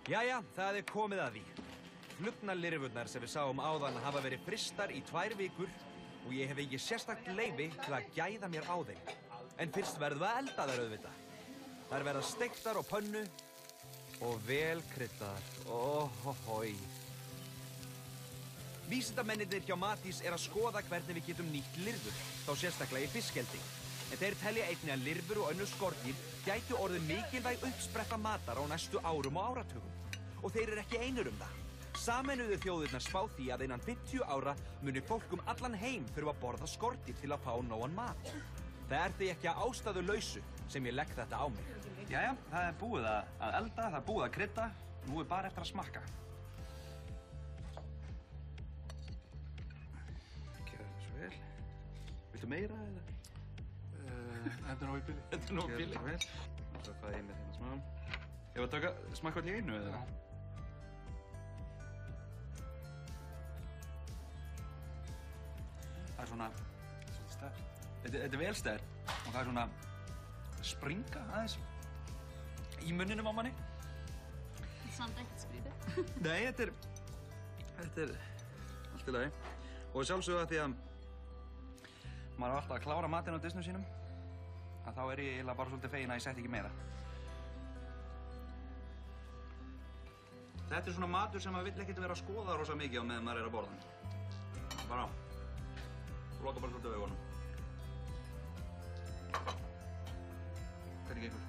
Jæja, það komið að því. Flugnalirfurnar sem við sáum áðan hafa verið frystar í 2 vikur og ég hef ekki sérstakt leyfi til að gæða mér á þeim. En fyrst verðum við að elda þær auðvitað. Þær verða steiktar á pönnu og vel kryddaðar. Óhóhói. Vísindamennirnir hjá Matís að skoða hvernig við getum nýtt lirfur, þá sérstaklega í fiskeldi. En þeir telja einnig að lirfur og önnur skordýr gætu orðið mikilvæg uppspretta matar á næstu árum og áratugum. Og þeir ekki einir það. Sameinuðu þjóðirnar spá því að innan 50 ára muni fólk allan heim þurfa að borða skordýr til að fá nógan mat. Það því ekki að ástæðulausu sem ég legg þetta á mig. Jæja, það búið að elda, það búið að krydda. Nú bara eftir að smakka. Gjörðu það svo vel. Viltu meira eða? Þetta nóg í bili. Þetta nóg í bili. Gjörðu það svo vel. Svo fæði ég með hérna smá. Ég var að taka smakka allir í einu eða? Það svona sterkt. Þetta vel sterkt og það svona springa aðeins í munninum á manni. Það samt ekkert skrítið. Nei, þetta allt í lagi. Og sjálfsögðu því að maður alltaf að klára matinn á disnum sínum, að þá ég eiginlega bara svolítið fegin að ég setti ekki meira. Þetta svona matur sem maður vill ekkert vera að skoða rosa mikið á meðan maður að borða hann. Bara á. Og loka bara svolítið augunum. Hvernig gengur?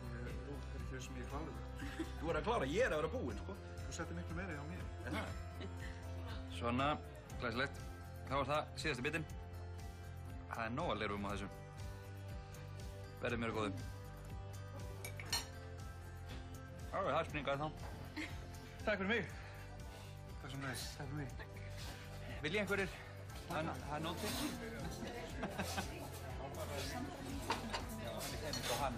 Það ekki þau sem ég klára þetta. Þú að klára, ég að vera búinn, sko. Þú settir miklu meiri á mér. Það? Svona, glæsilegt. Þá það síðasti bitinn. Það nóg að lirfum á þessu. Verðið mér góðum. Það springaði þá. Takk fyrir mig. Takk sem næst. Takk fyrir mig. Vilja einhverjir? Það nóg til? Já, hann kemur frá hann.